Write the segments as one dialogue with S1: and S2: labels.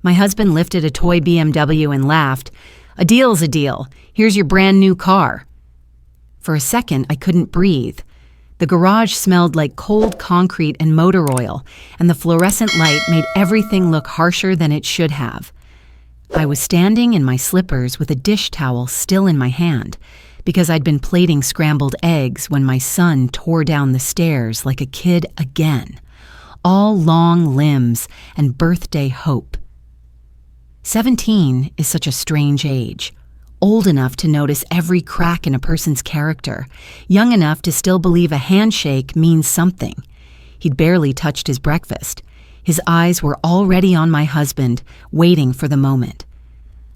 S1: My husband lifted a toy BMW and laughed. "A deal's a deal. Here's your brand new car." For a second, I couldn't breathe. The garage smelled like cold concrete and motor oil, and the fluorescent light made everything look harsher than it should have. I was standing in my slippers with a dish towel still in my hand, because I'd been plating scrambled eggs when my son tore down the stairs like a kid again, all long limbs and birthday hope. 17 is such a strange age. Old enough to notice every crack in a person's character, young enough to still believe a handshake means something. He'd barely touched his breakfast. His eyes were already on my husband, waiting for the moment.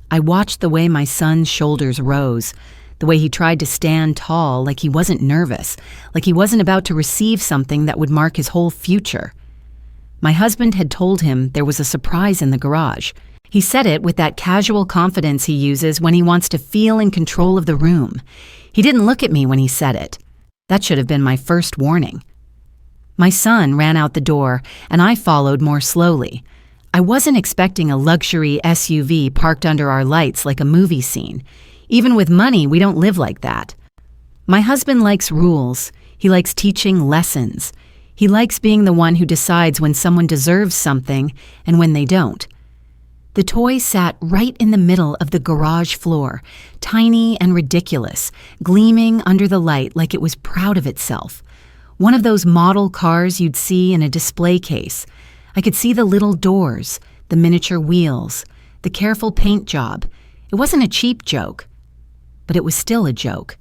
S1: I watched the way my son's shoulders rose, the way he tried to stand tall like he wasn't nervous, like he wasn't about to receive something that would mark his whole future. My husband had told him there was a surprise in the garage. He said it with that casual confidence he uses when he wants to feel in control of the room. He didn't look at me when he said it. That should have been my first warning. My son ran out the door, and I followed more slowly. I wasn't expecting a luxury SUV parked under our lights like a movie scene. Even with money, we don't live like that. My husband likes rules. He likes teaching lessons. He likes being the one who decides when someone deserves something and when they don't. The toy sat right in the middle of the garage floor, tiny and ridiculous, gleaming under the light like it was proud of itself. One of those model cars you'd see in a display case. I could see the little doors, the miniature wheels, the careful paint job. It wasn't a cheap joke, but it was still a joke.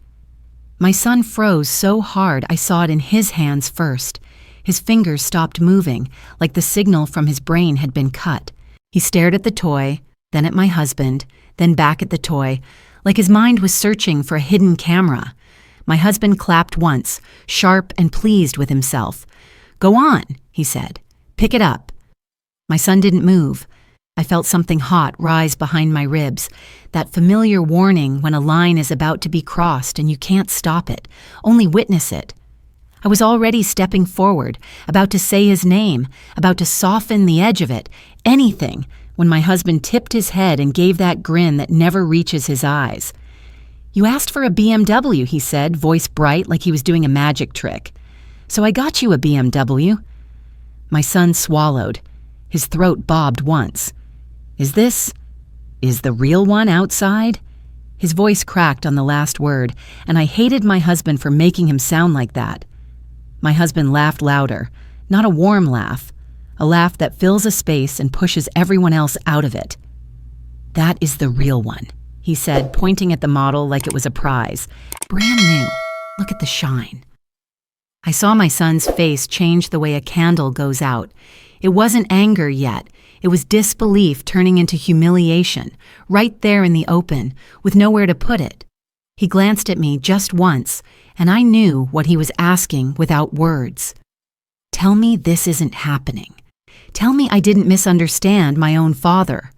S1: My son froze so hard I saw it in his hands first. His fingers stopped moving, like the signal from his brain had been cut. He stared at the toy, then at my husband, then back at the toy, like his mind was searching for a hidden camera. My husband clapped once, sharp and pleased with himself. "Go on," he said. "Pick it up." My son didn't move. I felt something hot rise behind my ribs, that familiar warning when a line is about to be crossed and you can't stop it, only witness it. I was already stepping forward, about to say his name, about to soften the edge of it, anything, when my husband tipped his head and gave that grin that never reaches his eyes. "You asked for a BMW," he said, voice bright like he was doing a magic trick. "So I got you a BMW." My son swallowed. His throat bobbed once. Is the real one outside?" His voice cracked on the last word, and I hated my husband for making him sound like that. My husband laughed louder, not a warm laugh, a laugh that fills a space and pushes everyone else out of it. "That is the real one," he said, pointing at the model like it was a prize. "Brand new. Look at the shine." I saw my son's face change the way a candle goes out. It wasn't anger yet. It was disbelief turning into humiliation, right there in the open, with nowhere to put it. He glanced at me just once, and I knew what he was asking without words. Tell me this isn't happening. Tell me I didn't misunderstand my own father.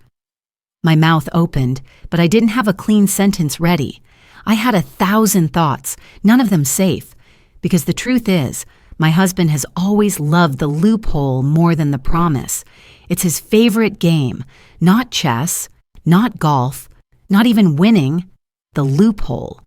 S1: My mouth opened, but I didn't have a clean sentence ready. I had 1,000 thoughts, none of them safe, because the truth is, my husband has always loved the loophole more than the promise. It's his favorite game, not chess, not golf, not even winning, the loophole.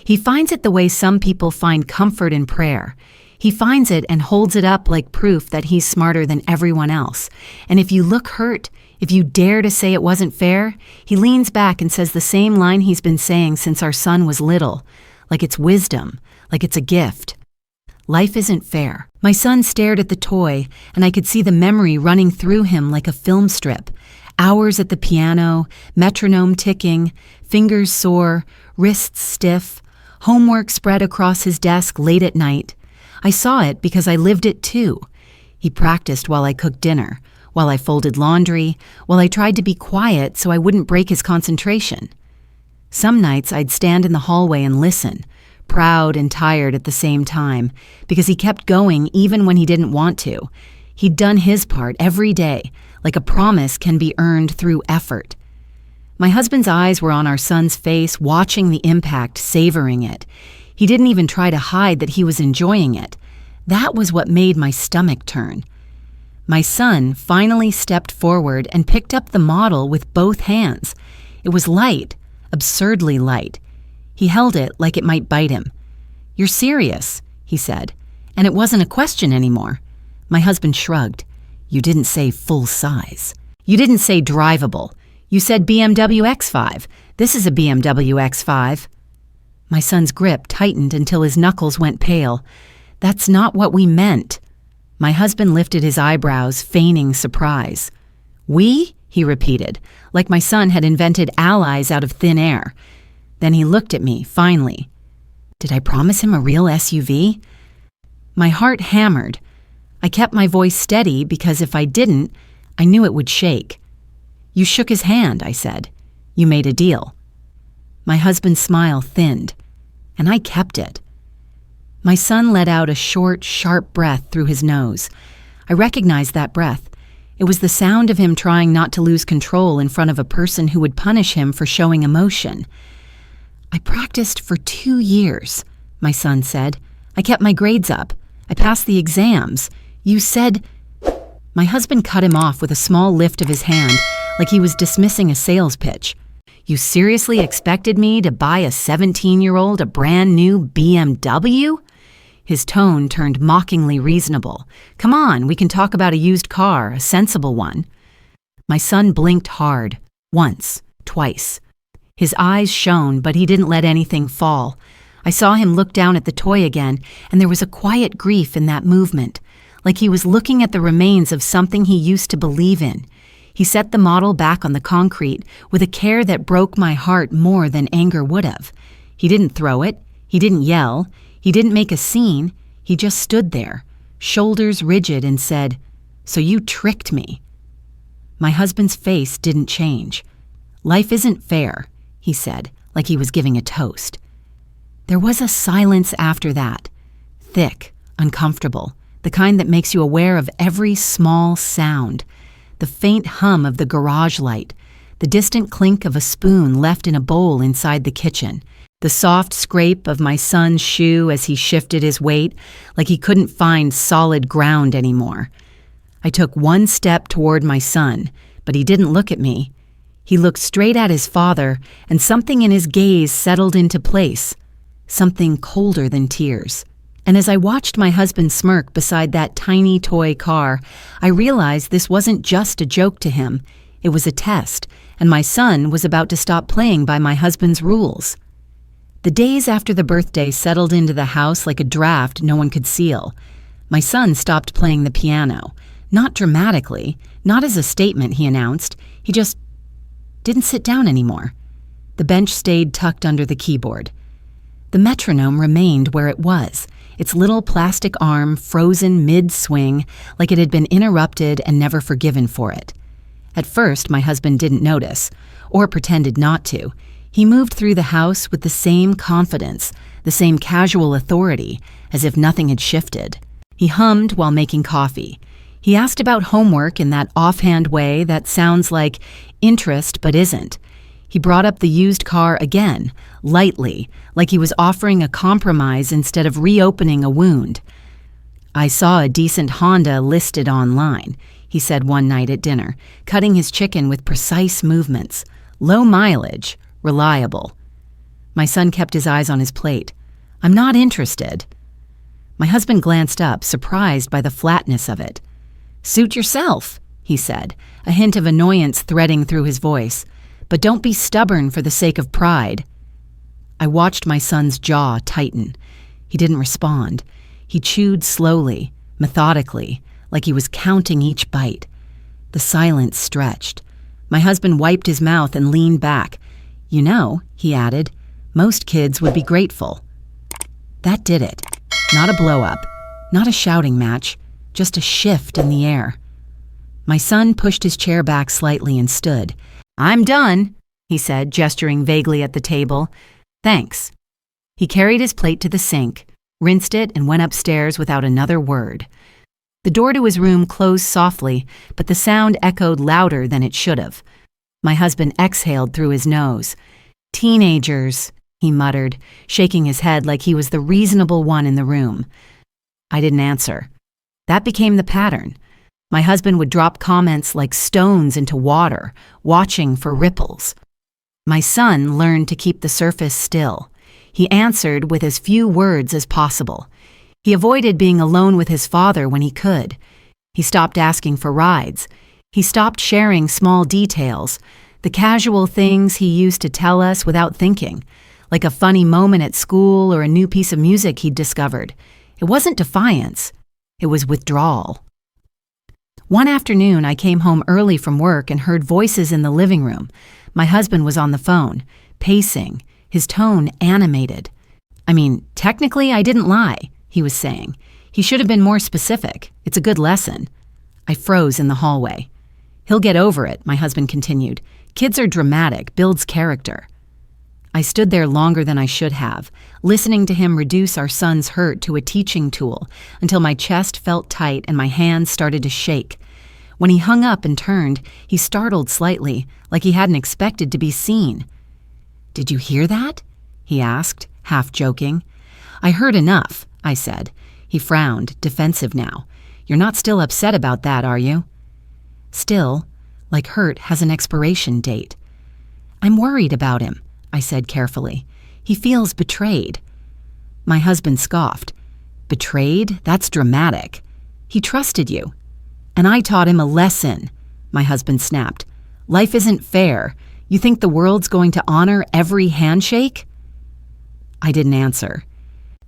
S1: He finds it the way some people find comfort in prayer. He finds it and holds it up like proof that he's smarter than everyone else. And if you look hurt, if you dare to say it wasn't fair, he leans back and says the same line he's been saying since our son was little, like it's wisdom, like it's a gift. Life isn't fair. My son stared at the toy, and I could see the memory running through him like a film strip. Hours at the piano, metronome ticking, fingers sore, wrists stiff, homework spread across his desk late at night. I saw it because I lived it too. He practiced while I cooked dinner, while I folded laundry, while I tried to be quiet so I wouldn't break his concentration. Some nights I'd stand in the hallway and listen, proud and tired at the same time, because he kept going even when he didn't want to. He'd done his part every day, like a promise can be earned through effort. My husband's eyes were on our son's face, watching the impact, savoring it. He didn't even try to hide that he was enjoying it. That was what made my stomach turn. My son finally stepped forward and picked up the model with both hands. It was light, absurdly light. He held it like it might bite him. "You're serious," he said, and it wasn't a question anymore. My husband shrugged. "You didn't say full size. You didn't say drivable. You said BMW X5. This is a BMW X5. My son's grip tightened until his knuckles went pale. "That's not what we meant." My husband lifted his eyebrows, feigning surprise. "We?" he repeated, like my son had invented allies out of thin air. Then he looked at me, finally. Did I promise him a real SUV? My heart hammered. I kept my voice steady because if I didn't, I knew it would shake. "You shook his hand," I said. "You made a deal." My husband's smile thinned, and I kept it. My son let out a short, sharp breath through his nose. I recognized that breath. It was the sound of him trying not to lose control in front of a person who would punish him for showing emotion. "I practiced for 2 years," my son said. "I kept my grades up. I passed the exams. You said—" My husband cut him off with a small lift of his hand, like he was dismissing a sales pitch. "You seriously expected me to buy a 17-year-old a brand new BMW? His tone turned mockingly reasonable. "Come on, we can talk about a used car, a sensible one." My son blinked hard, once, twice. His eyes shone, but he didn't let anything fall. I saw him look down at the toy again, and there was a quiet grief in that movement, like he was looking at the remains of something he used to believe in. He set the model back on the concrete with a care that broke my heart more than anger would have. He didn't throw it. He didn't yell. He didn't make a scene. He just stood there, shoulders rigid, and said, "So you tricked me." My husband's face didn't change. "Life isn't fair," he said, like he was giving a toast. There was a silence after that, thick, uncomfortable, the kind that makes you aware of every small sound. The faint hum of the garage light, the distant clink of a spoon left in a bowl inside the kitchen, the soft scrape of my son's shoe as he shifted his weight, like he couldn't find solid ground anymore. I took one step toward my son, but he didn't look at me. He looked straight at his father, and something in his gaze settled into place, something colder than tears. And as I watched my husband smirk beside that tiny toy car, I realized this wasn't just a joke to him. It was a test, and my son was about to stop playing by my husband's rules. The days after the birthday settled into the house like a draft no one could seal. My son stopped playing the piano. Not dramatically, not as a statement, he announced. He just didn't sit down anymore. The bench stayed tucked under the keyboard. The metronome remained where it was, its little plastic arm frozen mid-swing like it had been interrupted and never forgiven for it. At first, my husband didn't notice, or pretended not to. He moved through the house with the same confidence, the same casual authority, as if nothing had shifted. He hummed while making coffee. He asked about homework in that offhand way that sounds like interest but isn't. He brought up the used car again, lightly, like he was offering a compromise instead of reopening a wound. "I saw a decent Honda listed online," he said one night at dinner, cutting his chicken with precise movements. "Low mileage. Reliable." My son kept his eyes on his plate. "I'm not interested." My husband glanced up, surprised by the flatness of it. "Suit yourself," he said, a hint of annoyance threading through his voice. "But don't be stubborn for the sake of pride." I watched my son's jaw tighten. He didn't respond. He chewed slowly, methodically, like he was counting each bite. The silence stretched. My husband wiped his mouth and leaned back. "You know," he added, "most kids would be grateful." That did it. Not a blow-up, not a shouting match, just a shift in the air. My son pushed his chair back slightly and stood. "I'm done," he said, gesturing vaguely at the table. "Thanks." He carried his plate to the sink, rinsed it, and went upstairs without another word. The door to his room closed softly, but the sound echoed louder than it should have. My husband exhaled through his nose. "Teenagers," he muttered, shaking his head like he was the reasonable one in the room. I didn't answer. That became the pattern. My husband would drop comments like stones into water, watching for ripples. My son learned to keep the surface still. He answered with as few words as possible. He avoided being alone with his father when he could. He stopped asking for rides. He stopped sharing small details, the casual things he used to tell us without thinking, like a funny moment at school or a new piece of music he'd discovered. It wasn't defiance. It was withdrawal. One afternoon, I came home early from work and heard voices in the living room. My husband was on the phone, pacing, his tone animated. Technically, I didn't lie, he was saying. He should have been more specific. It's a good lesson. I froze in the hallway. He'll get over it, my husband continued. Kids are dramatic, builds character. I stood there longer than I should have, listening to him reduce our son's hurt to a teaching tool until my chest felt tight and my hands started to shake. When he hung up and turned, he startled slightly, like he hadn't expected to be seen. "Did you hear that?" he asked, half joking. "I heard enough," I said. He frowned, defensive now. "You're not still upset about that, are you?" "Still, like hurt has an expiration date." "I'm worried about him," I said carefully. "He feels betrayed." My husband scoffed. "Betrayed? That's dramatic. He trusted you." "And I taught him a lesson," my husband snapped. "Life isn't fair. You think the world's going to honor every handshake?" I didn't answer.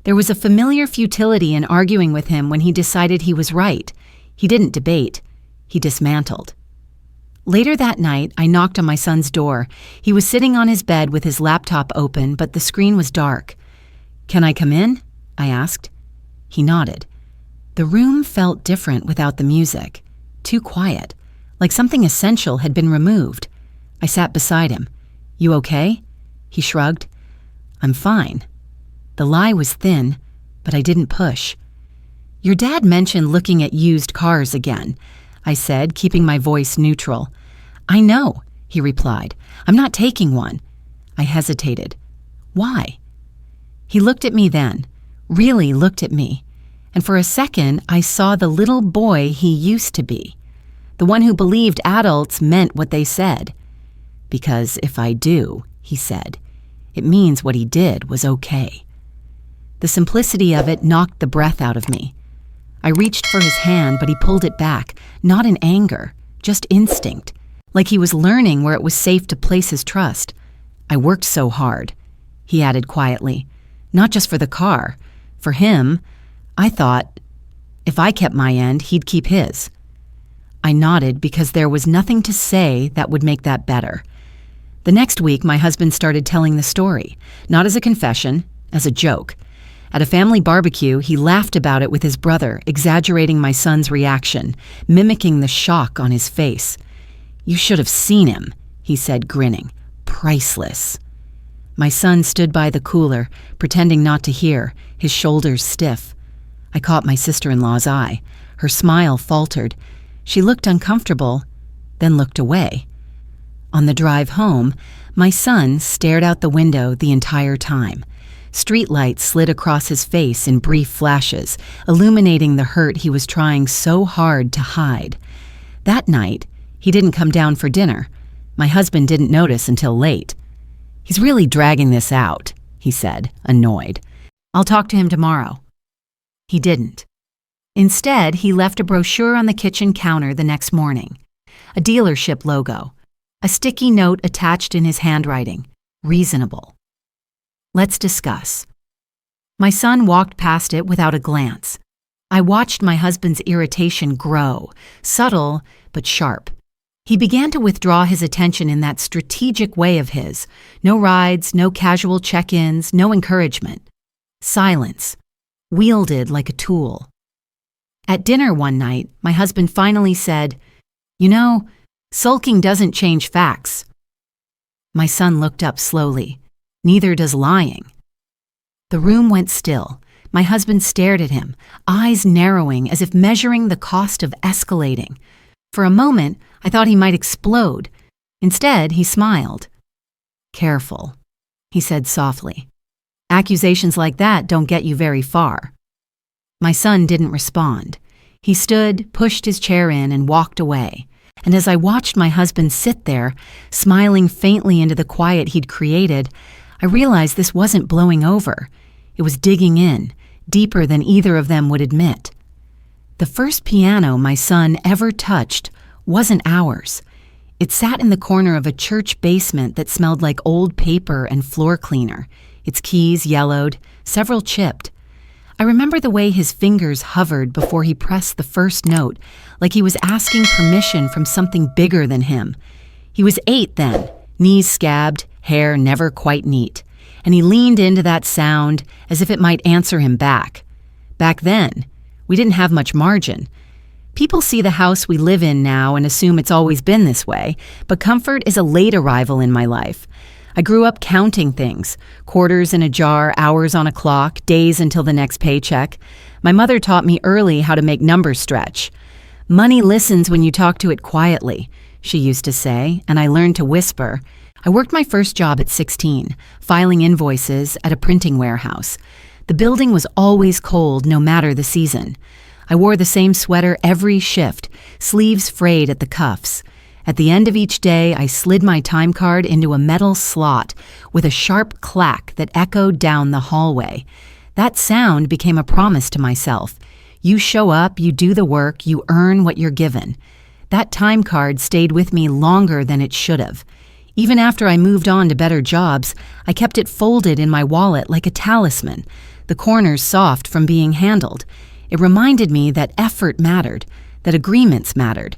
S1: There was a familiar futility in arguing with him when he decided he was right. He didn't debate. He dismantled. Later that night, I knocked on my son's door. He was sitting on his bed with his laptop open, but the screen was dark. "Can I come in?" I asked. He nodded. The room felt different without the music. Too quiet, like something essential had been removed. I sat beside him. "You okay?" He shrugged. "I'm fine." The lie was thin, but I didn't push. "Your dad mentioned looking at used cars again," I said, keeping my voice neutral. "I know," he replied. "I'm not taking one." I hesitated. "Why?" He looked at me then, really looked at me, and for a second I saw the little boy he used to be, the one who believed adults meant what they said. "Because if I do," he said, "it means what he did was okay." The simplicity of it knocked the breath out of me. I reached for his hand, but he pulled it back, not in anger, just instinct, like he was learning where it was safe to place his trust. "I worked so hard," he added quietly, "not just for the car. For him, I thought if I kept my end, he'd keep his." I nodded because there was nothing to say that would make that better. The next week, my husband started telling the story, not as a confession, as a joke. At a family barbecue, he laughed about it with his brother, exaggerating my son's reaction, mimicking the shock on his face. "You should have seen him," he said, grinning. "Priceless." My son stood by the cooler, pretending not to hear, his shoulders stiff. I caught my sister-in-law's eye. Her smile faltered. She looked uncomfortable, then looked away. On the drive home, my son stared out the window the entire time. Streetlights slid across his face in brief flashes, illuminating the hurt he was trying so hard to hide. That night, he didn't come down for dinner. My husband didn't notice until late. "He's really dragging this out," he said, annoyed. "I'll talk to him tomorrow." He didn't. Instead, he left a brochure on the kitchen counter the next morning. A dealership logo. A sticky note attached in his handwriting. Reasonable. "Let's discuss." My son walked past it without a glance. I watched my husband's irritation grow, subtle but sharp. He began to withdraw his attention in that strategic way of his. No rides, no casual check-ins, no encouragement. Silence, wielded like a tool. At dinner one night, my husband finally said, "You know, sulking doesn't change facts." My son looked up slowly. "Neither does lying." The room went still. My husband stared at him, eyes narrowing as if measuring the cost of escalating. For a moment, I thought he might explode. Instead, he smiled. "Careful," he said softly. "Accusations like that don't get you very far." My son didn't respond. He stood, pushed his chair in, and walked away. And as I watched my husband sit there, smiling faintly into the quiet he'd created, I realized this wasn't blowing over. It was digging in, deeper than either of them would admit. The first piano my son ever touched wasn't ours. It sat in the corner of a church basement that smelled like old paper and floor cleaner, its keys yellowed, several chipped. I remember the way his fingers hovered before he pressed the first note, like he was asking permission from something bigger than him. He was 8 then, knees scabbed, hair never quite neat, and he leaned into that sound as if it might answer him back. Back then, we didn't have much margin. People see the house we live in now and assume it's always been this way, but comfort is a late arrival in my life. I grew up counting things, quarters in a jar, hours on a clock, days until the next paycheck. My mother taught me early how to make numbers stretch. Money listens when you talk to it quietly, she used to say, and I learned to whisper. I worked my first job at 16, filing invoices at a printing warehouse. The building was always cold, no matter the season. I wore the same sweater every shift, sleeves frayed at the cuffs. At the end of each day, I slid my time card into a metal slot with a sharp clack that echoed down the hallway. That sound became a promise to myself. You show up, you do the work, you earn what you're given. That time card stayed with me longer than it should have. Even after I moved on to better jobs, I kept it folded in my wallet like a talisman, the corners soft from being handled. It reminded me that effort mattered, that agreements mattered.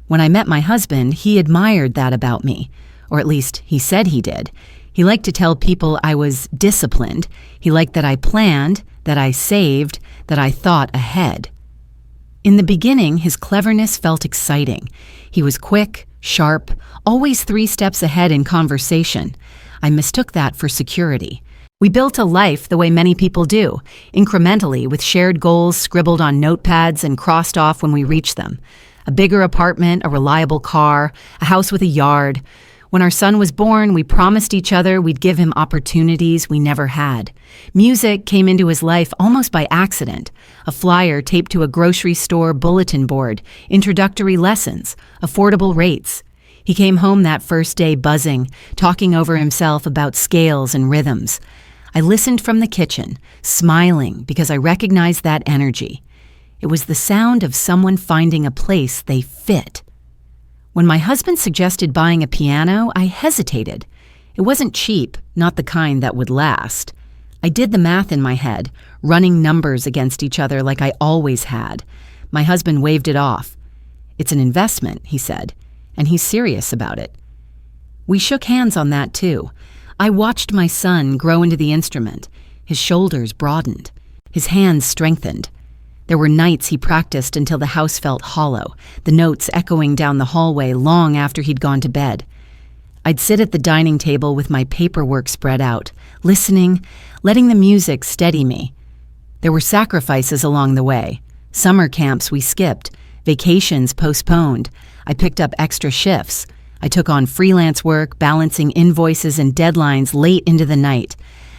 S1: When I met my husband, he admired that about me, or at least he said he did. He liked to tell people I was disciplined. He liked that I planned, that I saved, that I thought ahead. In the beginning, his cleverness felt exciting. He was quick, sharp, always 3 steps ahead in conversation. I mistook that for security. We built a life the way many people do, incrementally, with shared goals scribbled on notepads and crossed off when we reached them. A bigger apartment, a reliable car, a house with a yard. When our son was born, we promised each other we'd give him opportunities we never had. Music came into his life almost by accident. A flyer taped to a grocery store bulletin board, introductory lessons, affordable rates. He came home that first day buzzing, talking over himself about scales and rhythms. I listened from the kitchen, smiling because I recognized that energy. It was the sound of someone finding a place they fit. When my husband suggested buying a piano, I hesitated. It wasn't cheap, not the kind that would last. I did the math in my head, running numbers against each other like I always had. My husband waved it off. "It's an investment," he said, and he's serious about it. We shook hands on that too. I watched my son grow into the instrument. His shoulders broadened. His hands strengthened. There were nights he practiced until the house felt hollow, the notes echoing down the hallway long after he'd gone to bed. I'd sit at the dining table with my paperwork spread out, listening, letting the music steady me. There were sacrifices along the way. Summer camps we skipped, vacations postponed. I picked up extra shifts. I took on freelance work, balancing invoices and deadlines late into the night.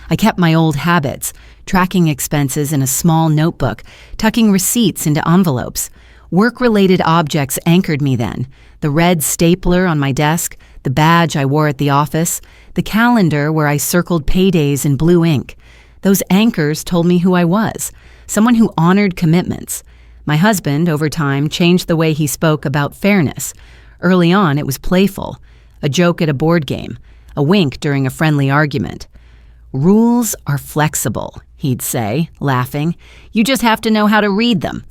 S1: I kept my old habits, tracking expenses in a small notebook, tucking receipts into envelopes. Work-related objects anchored me then. The red stapler on my desk, the badge I wore at the office, the calendar where I circled paydays in blue ink. Those anchors told me who I was, someone who honored commitments. My husband, over time, changed the way he spoke about fairness. Early on, it was playful, a joke at a board game, a wink during a friendly argument. "Rules are flexible," he'd say, laughing. "You just have to know how to read them."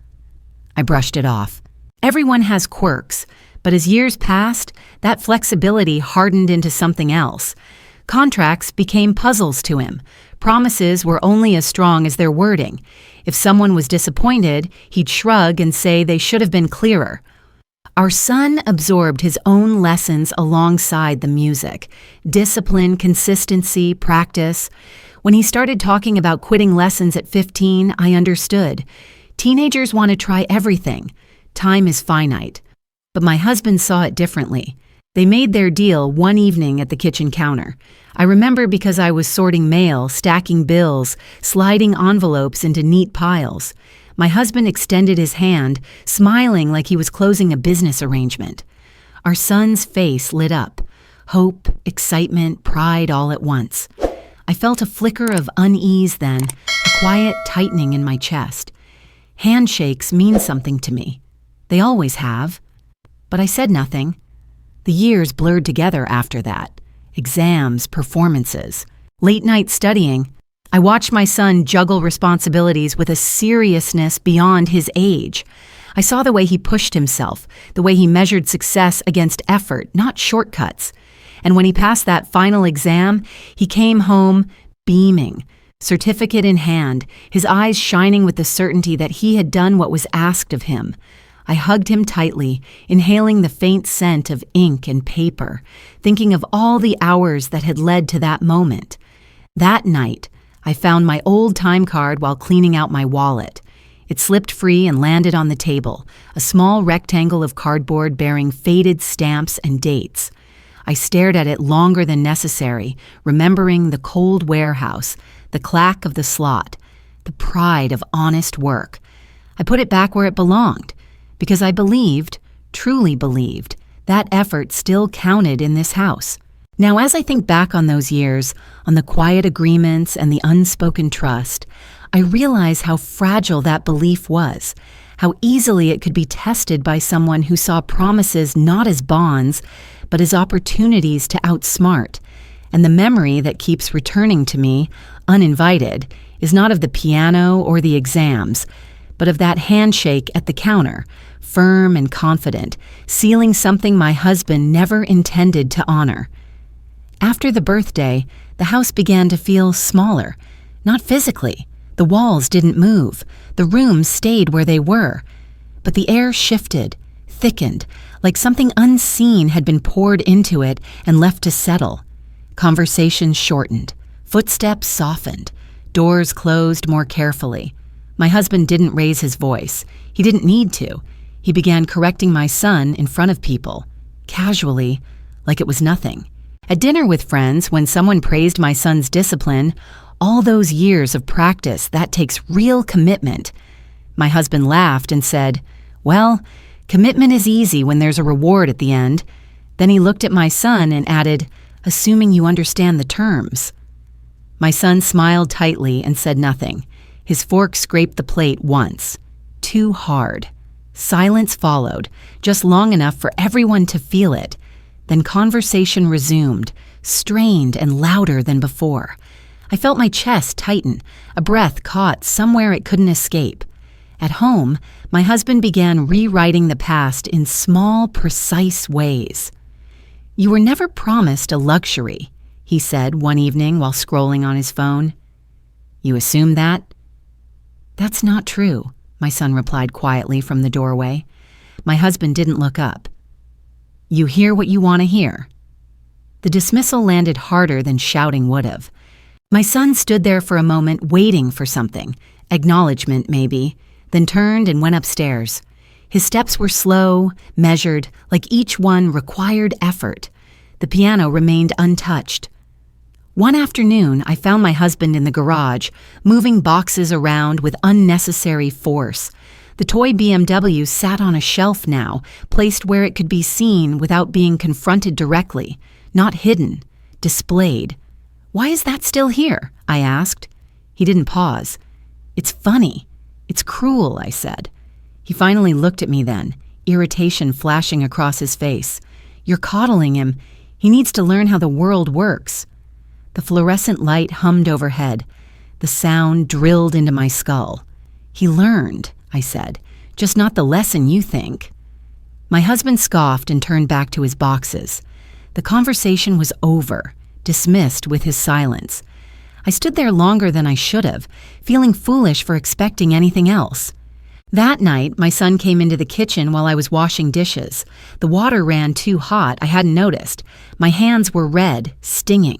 S1: I brushed it off. Everyone has quirks, but as years passed, that flexibility hardened into something else. Contracts became puzzles to him. Promises were only as strong as their wording. If someone was disappointed, he'd shrug and say they should have been clearer. Our son absorbed his own lessons alongside the music. Discipline, consistency, practice. When he started talking about quitting lessons at 15, I understood. Teenagers want to try everything. Time is finite. But my husband saw it differently. They made their deal one evening at the kitchen counter. I remember because I was sorting mail, stacking bills, sliding envelopes into neat piles. My husband extended his hand, smiling like he was closing a business arrangement. Our son's face lit up. Hope, excitement, pride all at once. I felt a flicker of unease then, a quiet tightening in my chest. Handshakes mean something to me. They always have. But I said nothing. The years blurred together after that. Exams, performances, late-night studying. I watched my son juggle responsibilities with a seriousness beyond his age. I saw the way he pushed himself, the way he measured success against effort, not shortcuts. And when he passed that final exam, he came home beaming, certificate in hand, his eyes shining with the certainty that he had done what was asked of him. I hugged him tightly, inhaling the faint scent of ink and paper, thinking of all the hours that had led to that moment. That night, I found my old time card while cleaning out my wallet. It slipped free and landed on the table, a small rectangle of cardboard bearing faded stamps and dates. I stared at it longer than necessary, remembering the cold warehouse, the clack of the slot, the pride of honest work. I put it back where it belonged, because I believed, truly believed, that effort still counted in this house. Now, as I think back on those years, on the quiet agreements and the unspoken trust, I realize how fragile that belief was, how easily it could be tested by someone who saw promises not as bonds, but as opportunities to outsmart. And the memory that keeps returning to me, uninvited, is not of the piano or the exams, but of that handshake at the counter, firm and confident, sealing something my husband never intended to honor. After the birthday, the house began to feel smaller, not physically. The walls didn't move, the rooms stayed where they were, but the air shifted, thickened, like something unseen had been poured into it and left to settle. Conversations shortened, footsteps softened, doors closed more carefully. My husband didn't raise his voice. He didn't need to. He began correcting my son in front of people, casually, like it was nothing. At dinner with friends, when someone praised my son's discipline, all those years of practice, that takes real commitment. My husband laughed and said, "Well, commitment is easy when there's a reward at the end." Then he looked at my son and added, "Assuming you understand the terms." My son smiled tightly and said nothing. His fork scraped the plate once. Too hard. Silence followed, just long enough for everyone to feel it. Then conversation resumed, strained and louder than before. I felt my chest tighten, a breath caught somewhere it couldn't escape. At home, my husband began rewriting the past in small, precise ways. "You were never promised a luxury," he said one evening while scrolling on his phone. "You assume that?" "That's not true," my son replied quietly from the doorway. My husband didn't look up. "You hear what you want to hear." The dismissal landed harder than shouting would have. My son stood there for a moment waiting for something, acknowledgement maybe, then turned and went upstairs. His steps were slow, measured, like each one required effort. The piano remained untouched. One afternoon, I found my husband in the garage, moving boxes around with unnecessary force. The toy BMW sat on a shelf now, placed where it could be seen without being confronted directly, not hidden, displayed. "Why is that still here?" I asked. He didn't pause. "It's funny. It's cruel," I said. He finally looked at me then, irritation flashing across his face. "You're coddling him. He needs to learn how the world works." The fluorescent light hummed overhead. The sound drilled into my skull. "He learned," I said, "just not the lesson you think." My husband scoffed and turned back to his boxes. The conversation was over, dismissed with his silence. I stood there longer than I should have, feeling foolish for expecting anything else. That night, my son came into the kitchen while I was washing dishes. The water ran too hot, I hadn't noticed. My hands were red, stinging.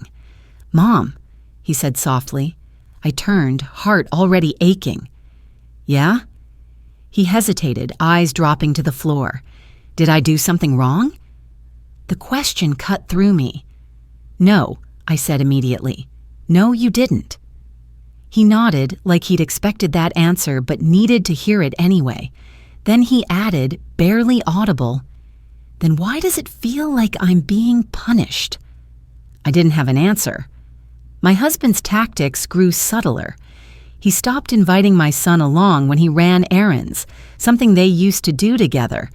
S1: "Mom," he said softly. I turned, heart already aching. "Yeah?" He hesitated, eyes dropping to the floor. "Did I do something wrong?" The question cut through me. "No," I said immediately. "No, you didn't." He nodded like he'd expected that answer but needed to hear it anyway. Then he added, barely audible, "Then why does it feel like I'm being punished?" I didn't have an answer. My husband's tactics grew subtler. He stopped inviting my son along when he ran errands, something they used to do together.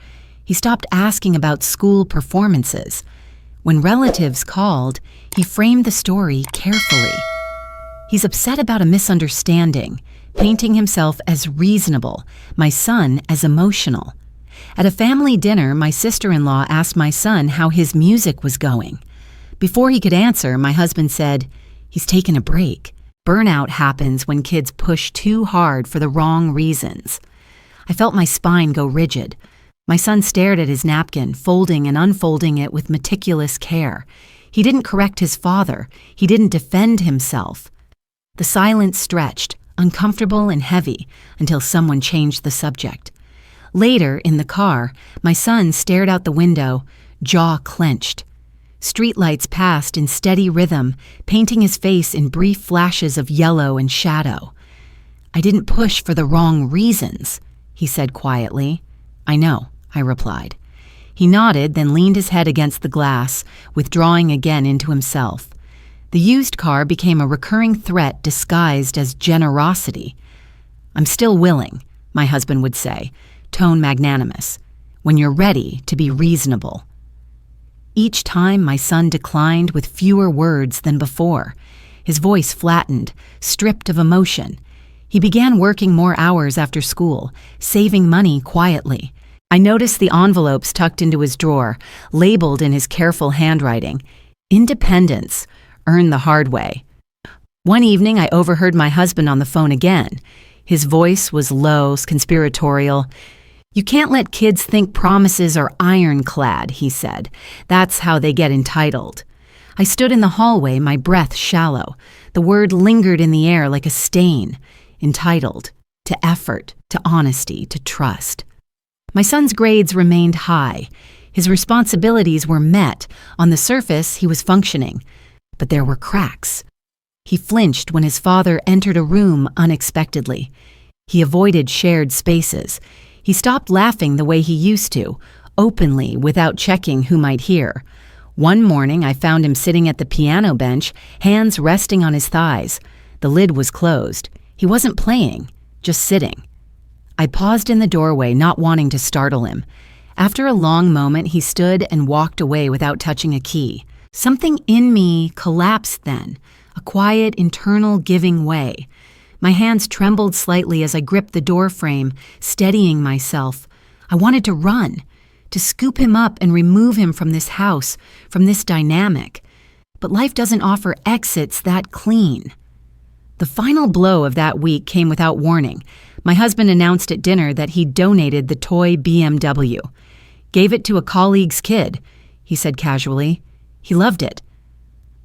S1: He stopped asking about school performances. When relatives called, he framed the story carefully. He's upset about a misunderstanding, painting himself as reasonable, my son as emotional. At a family dinner, my sister-in-law asked my son how his music was going. Before he could answer, my husband said, "He's taken a break. Burnout happens when kids push too hard for the wrong reasons." I felt my spine go rigid. My son stared at his napkin, folding and unfolding it with meticulous care. He didn't correct his father. He didn't defend himself. The silence stretched, uncomfortable and heavy, until someone changed the subject. Later, in the car, my son stared out the window, jaw clenched. Streetlights passed in steady rhythm, painting his face in brief flashes of yellow and shadow. "I didn't push for the wrong reasons," he said quietly. "I know," I replied. He nodded, then leaned his head against the glass, withdrawing again into himself. The used car became a recurring threat disguised as generosity. "I'm still willing," my husband would say, tone magnanimous, "when you're ready to be reasonable." Each time my son declined with fewer words than before. His voice flattened, stripped of emotion. He began working more hours after school, saving money quietly. I noticed the envelopes tucked into his drawer, labeled in his careful handwriting, "Independence, earn the hard way." One evening, I overheard my husband on the phone again. His voice was low, conspiratorial. "You can't let kids think promises are ironclad," he said. "That's how they get entitled." I stood in the hallway, my breath shallow. The word lingered in the air like a stain. Entitled. To effort, to honesty, to trust. My son's grades remained high. His responsibilities were met. On the surface, he was functioning. But there were cracks. He flinched when his father entered a room unexpectedly. He avoided shared spaces. He stopped laughing the way he used to, openly, without checking who might hear. One morning, I found him sitting at the piano bench, hands resting on his thighs. The lid was closed. He wasn't playing, just sitting. I paused in the doorway, not wanting to startle him. After a long moment, he stood and walked away without touching a key. Something in me collapsed then, a quiet, internal giving way. My hands trembled slightly as I gripped the door frame, steadying myself. I wanted to run, to scoop him up and remove him from this house, from this dynamic. But life doesn't offer exits that clean. The final blow of that week came without warning. My husband announced at dinner that he'd donated the toy BMW. "Gave it to a colleague's kid," he said casually. "He loved it."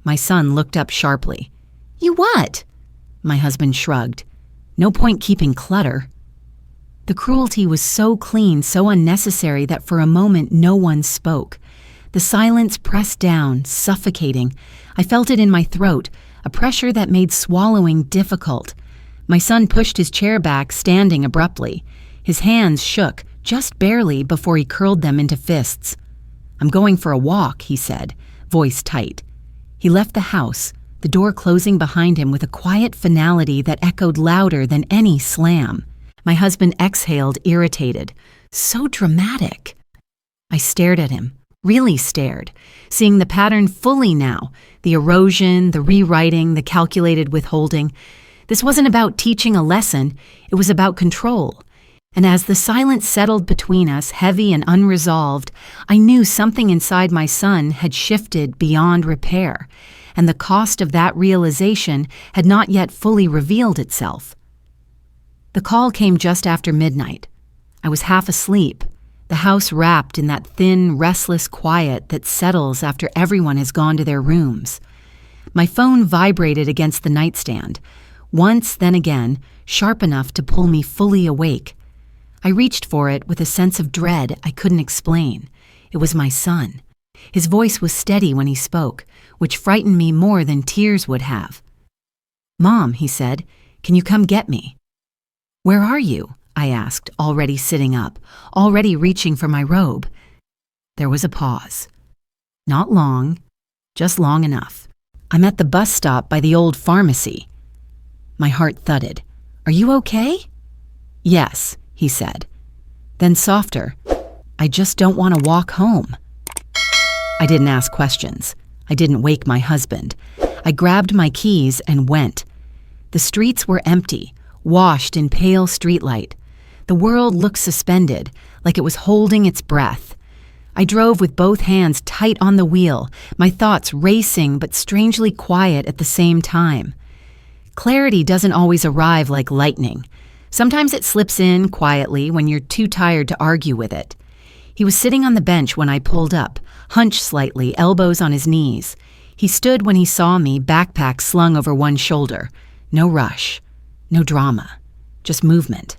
S1: My son looked up sharply. "You what?" My husband shrugged. "No point keeping clutter." The cruelty was so clean, so unnecessary that for a moment no one spoke. The silence pressed down, suffocating. I felt it in my throat, a pressure that made swallowing difficult. My son pushed his chair back, standing abruptly. His hands shook, just barely, before he curled them into fists. "I'm going for a walk," he said, voice tight. He left the house, the door closing behind him with a quiet finality that echoed louder than any slam. My husband exhaled, irritated. So dramatic. I stared at him, really stared, seeing the pattern fully now, the erosion, the rewriting, the calculated withholding. This wasn't about teaching a lesson, it was about control. And as the silence settled between us, heavy and unresolved, I knew something inside my son had shifted beyond repair, and the cost of that realization had not yet fully revealed itself. The call came just after midnight. I was half asleep, the house wrapped in that thin, restless quiet that settles after everyone has gone to their rooms. My phone vibrated against the nightstand, once, then again, sharp enough to pull me fully awake. I reached for it with a sense of dread I couldn't explain. It was my son. His voice was steady when he spoke, which frightened me more than tears would have. "Mom," he said, Can you come get me?" "Where are you?" I asked, already sitting up, already reaching for my robe. There was a pause. Not long, just long enough. "I'm at the bus stop by the old pharmacy." My heart thudded. "Are you okay?" "Yes," he said. Then softer, "I just don't want to walk home." I didn't ask questions. I didn't wake my husband. I grabbed my keys and went. The streets were empty, washed in pale streetlight. The world looked suspended, like it was holding its breath. I drove with both hands tight on the wheel, my thoughts racing but strangely quiet at the same time. Clarity doesn't always arrive like lightning. Sometimes it slips in quietly when you're too tired to argue with it. He was sitting on the bench when I pulled up, hunched slightly, elbows on his knees. He stood when he saw me, backpack slung over one shoulder. No rush, no drama, just movement.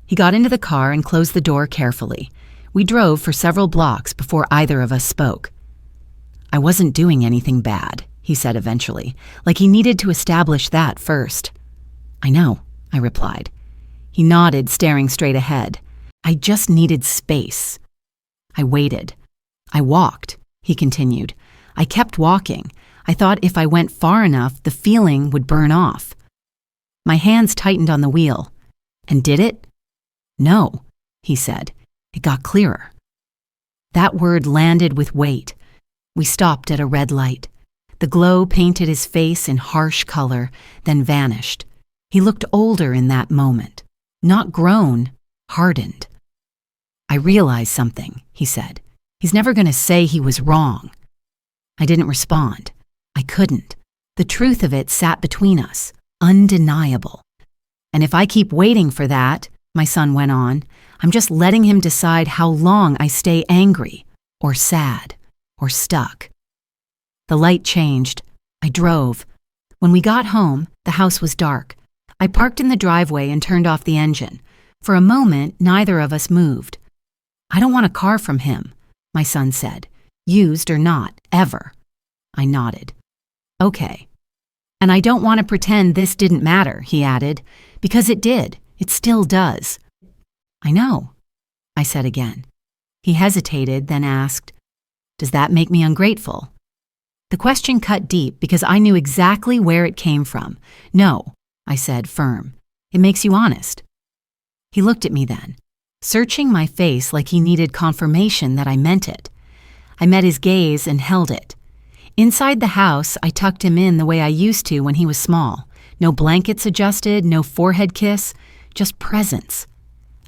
S1: He got into the car and closed the door carefully. We drove for several blocks before either of us spoke. "I wasn't doing anything bad," he said eventually, like he needed to establish that first. "I know," I replied. He nodded, staring straight ahead. "I just needed space." I waited. "I walked," he continued. "I kept walking. I thought if I went far enough, the feeling would burn off." My hands tightened on the wheel. "And did it?" "No," he said. "It got clearer." That word landed with weight. We stopped at a red light. The glow painted his face in harsh color, then vanished. He looked older in that moment. Not grown, hardened. "I realized something," he said. "He's never going to say he was wrong." I didn't respond. I couldn't. The truth of it sat between us, undeniable. "And if I keep waiting for that," my son went on, "I'm just letting him decide how long I stay angry, or sad, or stuck." The light changed. I drove. When we got home, the house was dark. I parked in the driveway and turned off the engine. For a moment, neither of us moved. "I don't want a car from him," my son said. "Used or not, ever." I nodded. "Okay. And I don't want to pretend this didn't matter," he added, "because it did. It still does." "I know," I said again. He hesitated, then asked, "Does that make me ungrateful?" The question cut deep because I knew exactly where it came from. "No," I said, firm. "It makes you honest." He looked at me then, searching my face like he needed confirmation that I meant it. I met his gaze and held it. Inside the house, I tucked him in the way I used to when he was small. No blankets adjusted, no forehead kiss, just presence.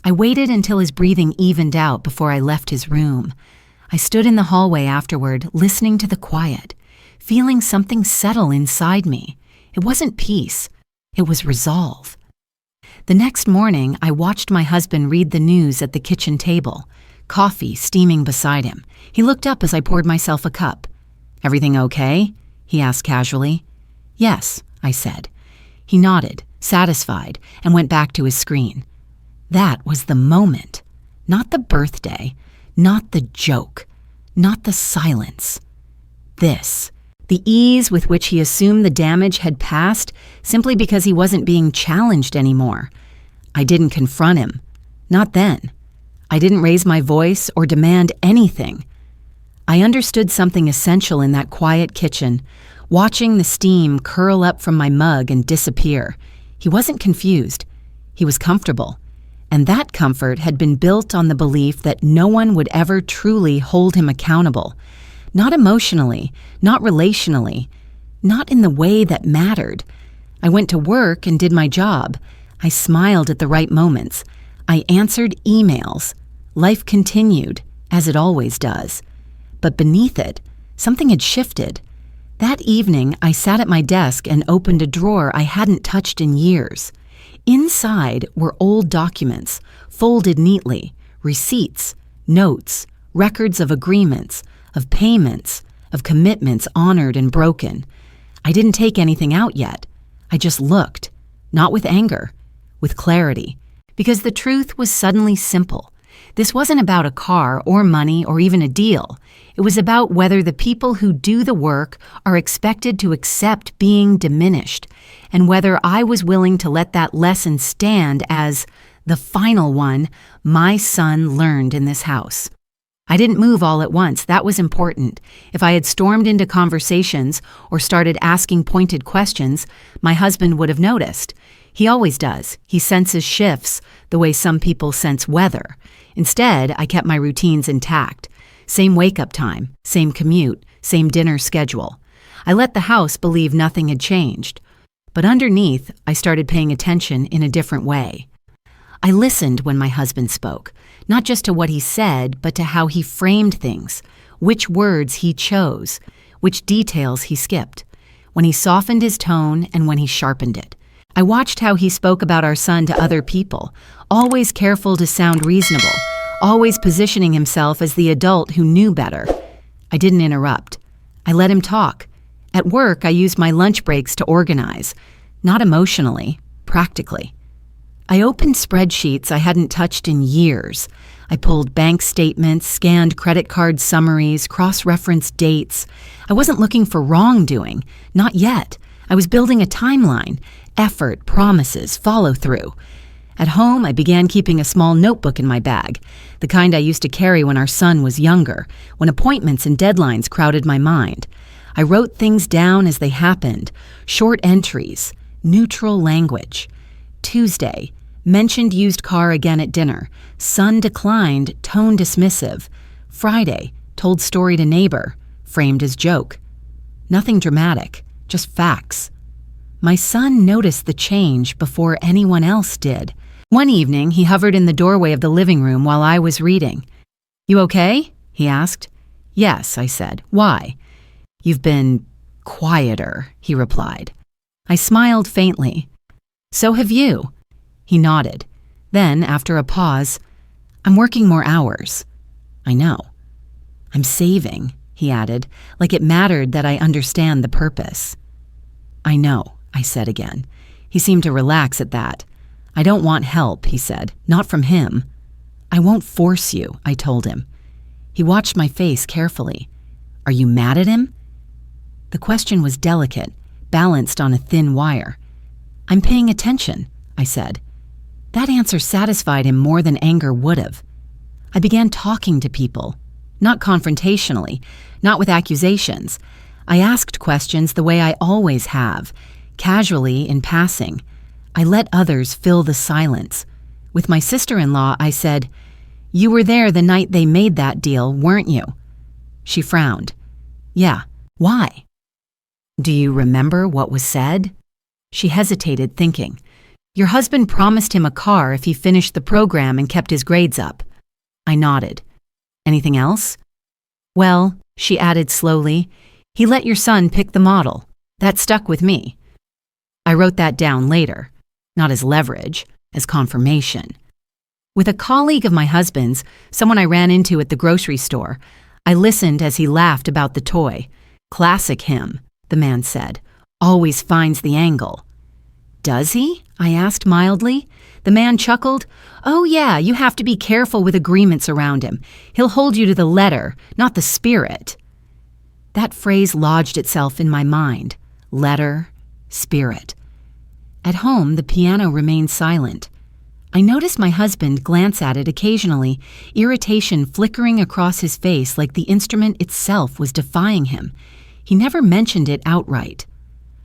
S1: I waited until his breathing evened out before I left his room. I stood in the hallway afterward, listening to the quiet, feeling something settle inside me. It wasn't peace, it was resolve. The next morning, I watched my husband read the news at the kitchen table, coffee steaming beside him. He looked up as I poured myself a cup. "Everything okay?" he asked casually. "Yes," I said. He nodded, satisfied, and went back to his screen. That was the moment. Not the birthday, not the joke, not the silence. This. The ease with which he assumed the damage had passed simply because he wasn't being challenged anymore. I didn't confront him. Not then. I didn't raise my voice or demand anything. I understood something essential in that quiet kitchen, watching the steam curl up from my mug and disappear. He wasn't confused. He was comfortable. And that comfort had been built on the belief that no one would ever truly hold him accountable. Not emotionally, not relationally, not in the way that mattered. I went to work and did my job. I smiled at the right moments. I answered emails. Life continued, as it always does. But beneath it, something had shifted. That evening, I sat at my desk and opened a drawer I hadn't touched in years. Inside were old documents, folded neatly, receipts, notes, records of agreements, of payments, of commitments honored and broken. I didn't take anything out yet. I just looked, not with anger, with clarity, because the truth was suddenly simple. This wasn't about a car or money or even a deal. It was about whether the people who do the work are expected to accept being diminished, and whether I was willing to let that lesson stand as the final one my son learned in this house. I didn't move all at once. That was important. If I had stormed into conversations or started asking pointed questions, my husband would have noticed. He always does. He senses shifts the way some people sense weather. Instead, I kept my routines intact. Same wake-up time, same commute, same dinner schedule. I let the house believe nothing had changed. But underneath, I started paying attention in a different way. I listened when my husband spoke, not just to what he said, but to how he framed things, which words he chose, which details he skipped, when he softened his tone and when he sharpened it. I watched how he spoke about our son to other people, always careful to sound reasonable, always positioning himself as the adult who knew better. I didn't interrupt. I let him talk. At work, I used my lunch breaks to organize, not emotionally, practically. I opened spreadsheets I hadn't touched in years. I pulled bank statements, scanned credit card summaries, cross-referenced dates. I wasn't looking for wrongdoing, not yet. I was building a timeline, effort, promises, follow-through. At home, I began keeping a small notebook in my bag, the kind I used to carry when our son was younger, when appointments and deadlines crowded my mind. I wrote things down as they happened, short entries, neutral language. Tuesday, mentioned used car again at dinner. Son declined, tone dismissive. Friday, told story to neighbor, framed as joke. Nothing dramatic, just facts. My son noticed the change before anyone else did. One evening, he hovered in the doorway of the living room while I was reading. "You okay?" he asked. "Yes," I said. "Why?" "You've been quieter," he replied. I smiled faintly. "So have you." He nodded. Then, after a pause, "I'm working more hours." "I know." "I'm saving," he added, like it mattered that I understand the purpose. "I know," I said again. He seemed to relax at that. "I don't want help," he said. "Not from him." "I won't force you," I told him. He watched my face carefully. "Are you mad at him?" The question was delicate, balanced on a thin wire. "I'm paying attention," I said. That answer satisfied him more than anger would have. I began talking to people, not confrontationally, not with accusations. I asked questions the way I always have, casually in passing. I let others fill the silence. With my sister-in-law, I said, "You were there the night they made that deal, weren't you?" She frowned. "Yeah, why?" "Do you remember what was said?" She hesitated, thinking. "Your husband promised him a car if he finished the program and kept his grades up." I nodded. "Anything else?" "Well," she added slowly, "he let your son pick the model. That stuck with me." I wrote that down later, not as leverage, as confirmation. With a colleague of my husband's, someone I ran into at the grocery store, I listened as he laughed about the toy. "Classic him," the man said. "Always finds the angle." "Does he?" I asked mildly. The man chuckled. "Oh yeah, you have to be careful with agreements around him. He'll hold you to the letter, not the spirit." That phrase lodged itself in my mind. Letter, spirit. At home, the piano remained silent. I noticed my husband glance at it occasionally, irritation flickering across his face like the instrument itself was defying him. He never mentioned it outright.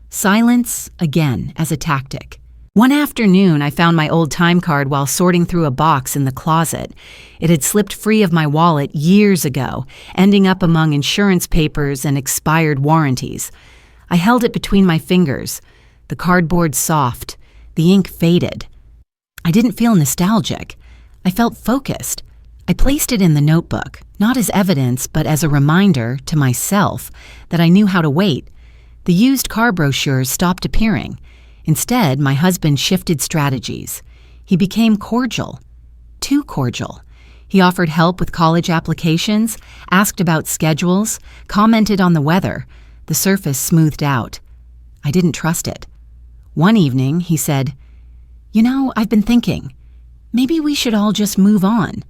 S1: Silence, again, as a tactic. One afternoon, I found my old time card while sorting through a box in the closet. It had slipped free of my wallet years ago, ending up among insurance papers and expired warranties. I held it between my fingers. The cardboard soft. The ink faded. I didn't feel nostalgic. I felt focused. I placed it in the notebook, not as evidence, but as a reminder to myself that I knew how to wait. The used car brochures stopped appearing. Instead, my husband shifted strategies. He became cordial. Too cordial. He offered help with college applications, asked about schedules, commented on the weather. The surface smoothed out. I didn't trust it. One evening, he said, "You know, I've been thinking, maybe we should all just move on."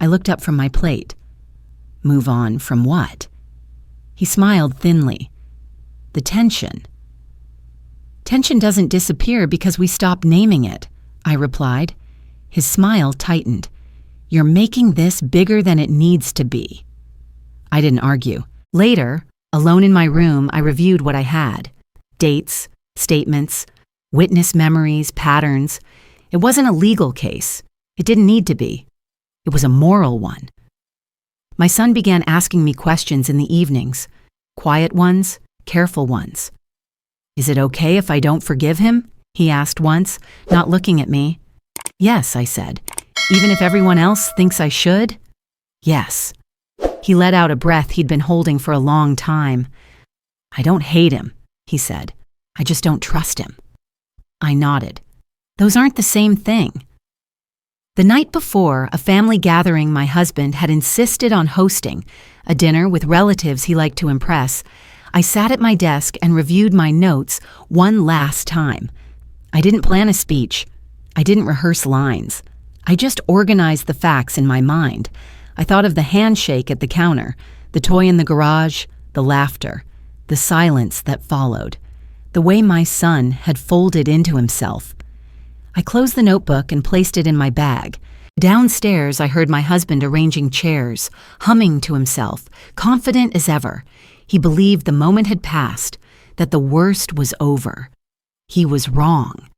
S1: I looked up from my plate. Move on from what? He smiled thinly. The tension. Tension doesn't disappear because we stop naming it, I replied. His smile tightened. You're making this bigger than it needs to be. I didn't argue. Later, alone in my room, I reviewed what I had. Dates, statements, witness memories, patterns. It wasn't a legal case. It didn't need to be. It was a moral one. My son began asking me questions in the evenings. Quiet ones, careful ones. Is it okay if I don't forgive him? He asked once, not looking at me. Yes, I said. Even if everyone else thinks I should? Yes. He let out a breath he'd been holding for a long time. I don't hate him, he said. I just don't trust him. I nodded. Those aren't the same thing. The night before, a family gathering my husband had insisted on hosting, a dinner with relatives he liked to impress, I sat at my desk and reviewed my notes one last time. I didn't plan a speech. I didn't rehearse lines. I just organized the facts in my mind. I thought of the handshake at the counter, the toy in the garage, the laughter, the silence that followed, the way my son had folded into himself. I closed the notebook and placed it in my bag. Downstairs, I heard my husband arranging chairs, humming to himself, confident as ever. He believed the moment had passed, that the worst was over. He was wrong.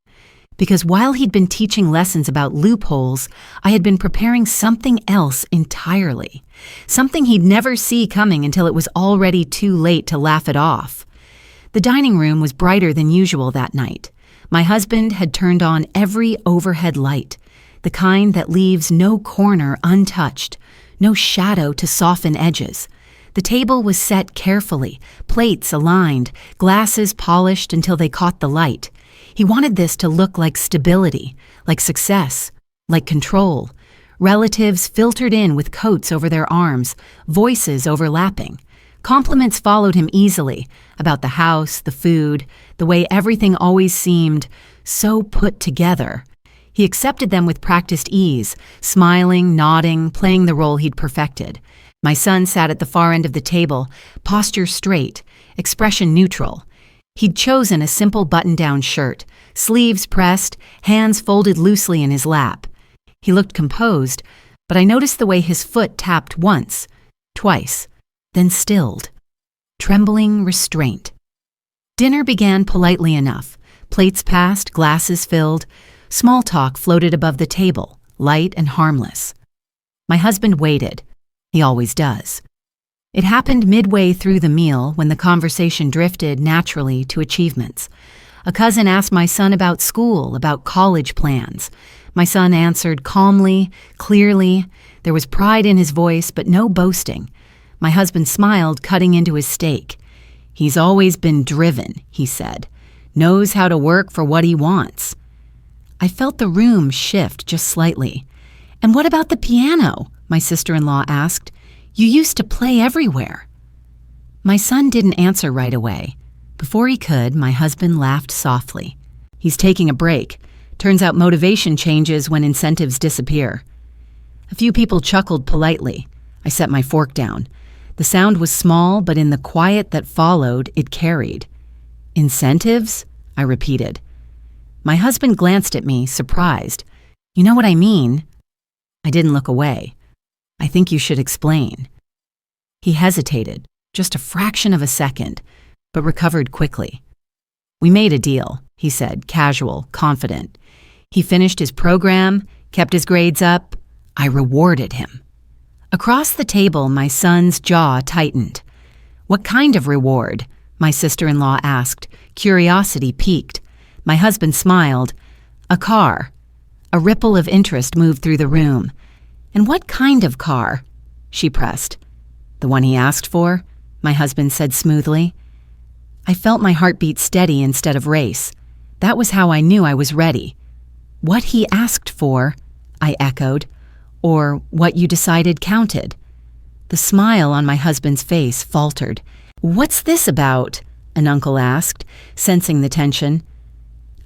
S1: Because while he'd been teaching lessons about loopholes, I had been preparing something else entirely. Something he'd never see coming until it was already too late to laugh it off. The dining room was brighter than usual that night. My husband had turned on every overhead light, the kind that leaves no corner untouched, no shadow to soften edges. The table was set carefully, plates aligned, glasses polished until they caught the light. He wanted this to look like stability, like success, like control. Relatives filtered in with coats over their arms, voices overlapping. Compliments followed him easily about the house, the food, the way everything always seemed so put together. He accepted them with practiced ease, smiling, nodding, playing the role he'd perfected. My son sat at the far end of the table, posture straight, expression neutral. He'd chosen a simple button-down shirt, sleeves pressed, hands folded loosely in his lap. He looked composed, but I noticed the way his foot tapped once, twice, then stilled. Trembling restraint. Dinner began politely enough. Plates passed, glasses filled. Small talk floated above the table, light and harmless. My husband waited. He always does. It happened midway through the meal when the conversation drifted naturally to achievements. A cousin asked my son about school, about college plans. My son answered calmly, clearly. There was pride in his voice, but no boasting. My husband smiled, cutting into his steak. He's always been driven, he said. Knows how to work for what he wants. I felt the room shift just slightly. And what about the piano? My sister-in-law asked. You used to play everywhere. My son didn't answer right away. Before he could, my husband laughed softly. He's taking a break. Turns out motivation changes when incentives disappear. A few people chuckled politely. I set my fork down. The sound was small, but in the quiet that followed, it carried. Incentives? I repeated. My husband glanced at me, surprised. You know what I mean? I didn't look away. I think you should explain. He hesitated, just a fraction of a second, but recovered quickly. We made a deal, he said, casual, confident. He finished his program, kept his grades up. I rewarded him. Across the table, my son's jaw tightened. What kind of reward? My sister-in-law asked, curiosity piqued. My husband smiled. A car. A ripple of interest moved through the room. And what kind of car? She pressed. The one he asked for, my husband said smoothly. I felt my heartbeat steady instead of race. That was how I knew I was ready. What he asked for, I echoed, or what you decided counted. The smile on my husband's face faltered. What's this about? An uncle asked, sensing the tension.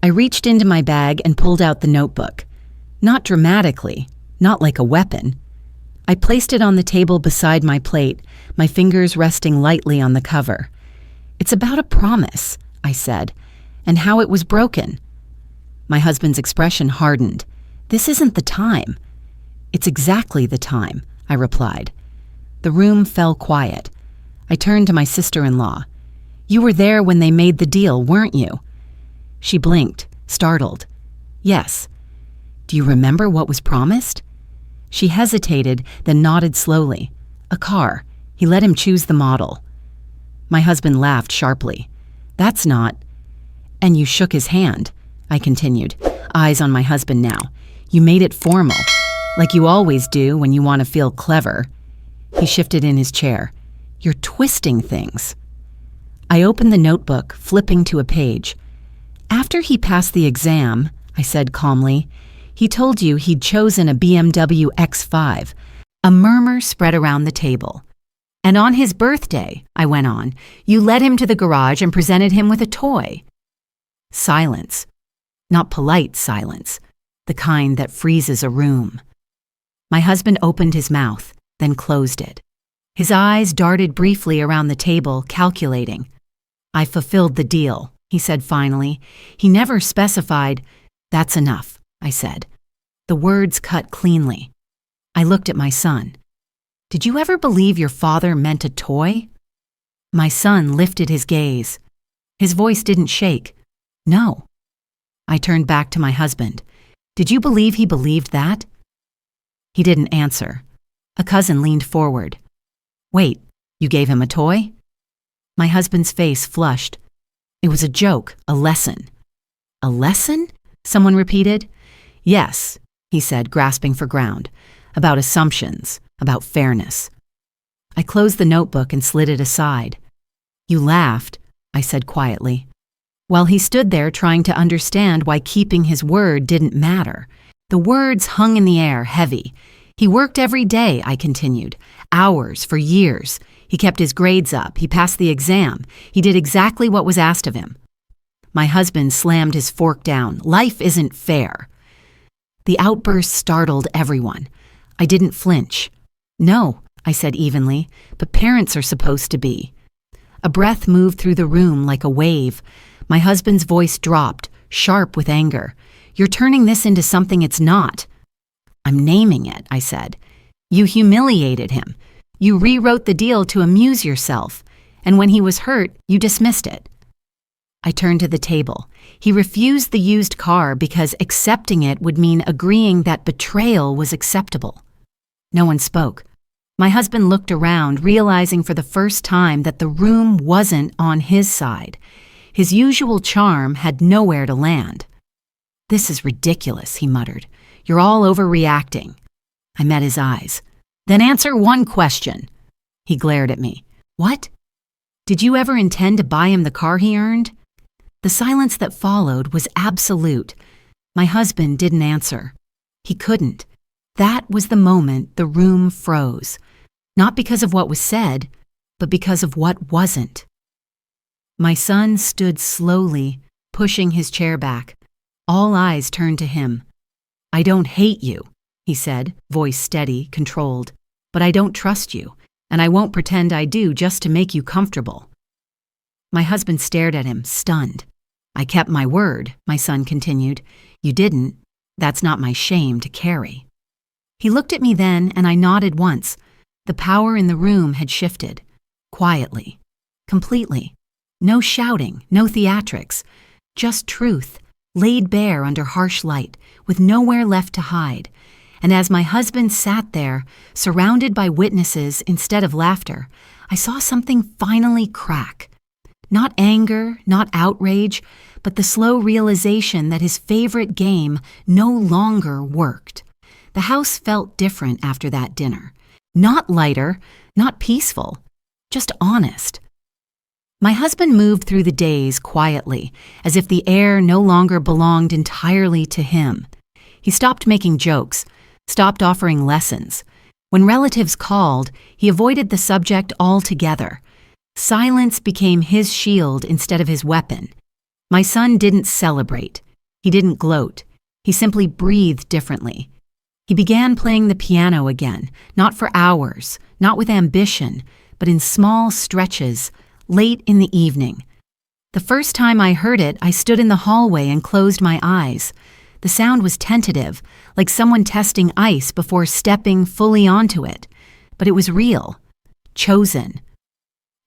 S1: I reached into my bag and pulled out the notebook. Not dramatically, not like a weapon. I placed it on the table beside my plate, my fingers resting lightly on the cover. "It's about a promise," I said, "and how it was broken." My husband's expression hardened. "This isn't the time." "It's exactly the time," I replied. The room fell quiet. I turned to my sister-in-law. "You were there when they made the deal, weren't you?" She blinked, startled. "Yes." "Do you remember what was promised?" She hesitated, then nodded slowly. "A car. He let him choose the model." My husband laughed sharply. "That's not—" "And you shook his hand," I continued, eyes on my husband now. "You made it formal, like you always do when you want to feel clever." He shifted in his chair. "You're twisting things." I opened the notebook, flipping to a page. "After he passed the exam," I said calmly, "he told you he'd chosen a BMW X5. A murmur spread around the table. "And on his birthday," I went on, "you led him to the garage and presented him with a toy." Silence. Not polite silence, the kind that freezes a room. My husband opened his mouth, then closed it. His eyes darted briefly around the table, calculating. "I fulfilled the deal," he said finally. He never specified. "That's enough," I said. The words cut cleanly. I looked at my son. "Did you ever believe your father meant a toy?" My son lifted his gaze. His voice didn't shake. "No." I turned back to my husband. "Did you believe he believed that?" He didn't answer. A cousin leaned forward. "Wait, you gave him a toy?" My husband's face flushed. "It was a joke, a lesson." "A lesson?" someone repeated. "Yes," he said, grasping for ground. "About assumptions, about fairness." I closed the notebook and slid it aside. "You laughed," I said quietly. While he stood there trying to understand why keeping his word didn't matter. The words hung in the air, heavy. "He worked every day," I continued. "Hours, for years. He kept his grades up. He passed the exam. He did exactly what was asked of him." My husband slammed his fork down. "Life isn't fair." The outburst startled everyone. I didn't flinch. "No," I said evenly, "but parents are supposed to be." A breath moved through the room like a wave. My husband's voice dropped, sharp with anger. "You're turning this into something it's not." "I'm naming it," I said. "You humiliated him. You rewrote the deal to amuse yourself. And when he was hurt, you dismissed it." I turned to the table. He refused the used car because accepting it would mean agreeing that betrayal was acceptable. No one spoke. My husband looked around, realizing for the first time that the room wasn't on his side. His usual charm had nowhere to land. "This is ridiculous," he muttered. "You're all overreacting." I met his eyes. "Then answer one question." He glared at me. "What?" "Did you ever intend to buy him the car he earned?" The silence that followed was absolute. My husband didn't answer. He couldn't. That was the moment the room froze. Not because of what was said, but because of what wasn't. My son stood slowly, pushing his chair back. All eyes turned to him. "I don't hate you," he said, voice steady, controlled. "But I don't trust you, and I won't pretend I do just to make you comfortable." My husband stared at him, stunned. "I kept my word," my son continued. "You didn't. That's not my shame to carry." He looked at me then, and I nodded once. The power in the room had shifted. Quietly. Completely. No shouting, no theatrics. Just truth, laid bare under harsh light, with nowhere left to hide. And as my husband sat there, surrounded by witnesses instead of laughter, I saw something finally crack. Not anger, not outrage, but the slow realization that his favorite game no longer worked. The house felt different after that dinner. Not lighter, not peaceful, just honest. My husband moved through the days quietly, as if the air no longer belonged entirely to him. He stopped making jokes, stopped offering lessons. When relatives called, he avoided the subject altogether. Silence became his shield instead of his weapon. My son didn't celebrate. He didn't gloat. He simply breathed differently. He began playing the piano again, not for hours, not with ambition, but in small stretches, late in the evening. The first time I heard it, I stood in the hallway and closed my eyes. The sound was tentative, like someone testing ice before stepping fully onto it. But it was real. Chosen.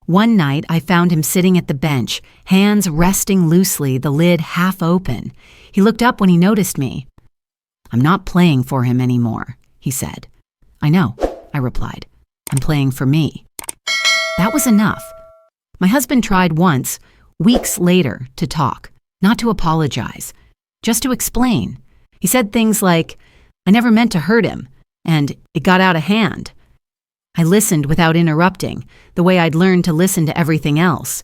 S1: One night, I found him sitting at the bench, hands resting loosely, the lid half open. He looked up when he noticed me. "I'm not playing for him anymore," he said. "I know," I replied. "I'm playing for me." That was enough. My husband tried once, weeks later, to talk, not to apologize, just to explain. He said things like, "I never meant to hurt him," and "it got out of hand." I listened without interrupting, the way I'd learned to listen to everything else.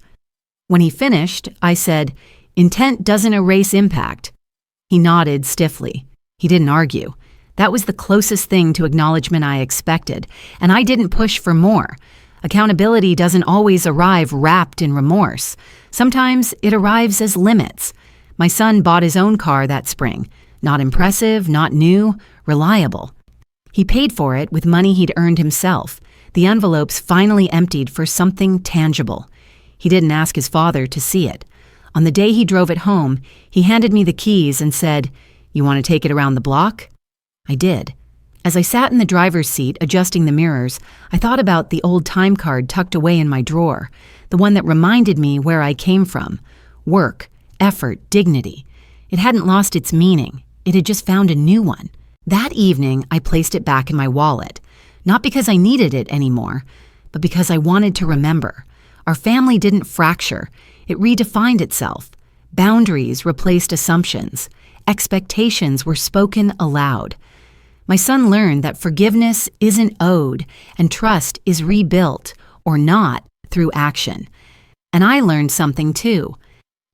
S1: When he finished, I said, "Intent doesn't erase impact." He nodded stiffly. He didn't argue. That was the closest thing to acknowledgement I expected, and I didn't push for more. Accountability doesn't always arrive wrapped in remorse. Sometimes it arrives as limits. My son bought his own car that spring. Not impressive, not new, reliable. He paid for it with money he'd earned himself. The envelopes finally emptied for something tangible. He didn't ask his father to see it. On the day he drove it home, he handed me the keys and said, "You want to take it around the block?" I did. As I sat in the driver's seat adjusting the mirrors, I thought about the old time card tucked away in my drawer, the one that reminded me where I came from. Work, effort, dignity. It hadn't lost its meaning. It had just found a new one. That evening, I placed it back in my wallet, not because I needed it anymore, but because I wanted to remember. Our family didn't fracture. It redefined itself. Boundaries replaced assumptions. Expectations were spoken aloud. My son learned that forgiveness isn't owed and trust is rebuilt, or not, through action. And I learned something too.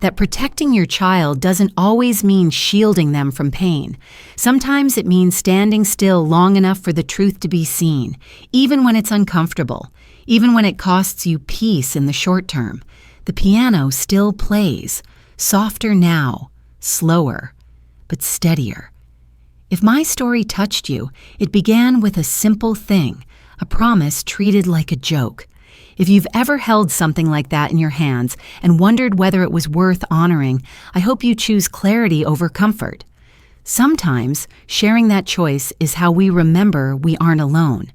S1: That protecting your child doesn't always mean shielding them from pain. Sometimes it means standing still long enough for the truth to be seen, even when it's uncomfortable, even when it costs you peace in the short term. The piano still plays, softer now, slower, but steadier. If my story touched you, it began with a simple thing, a promise treated like a joke. If you've ever held something like that in your hands and wondered whether it was worth honoring, I hope you choose clarity over comfort. Sometimes sharing that choice is how we remember we aren't alone.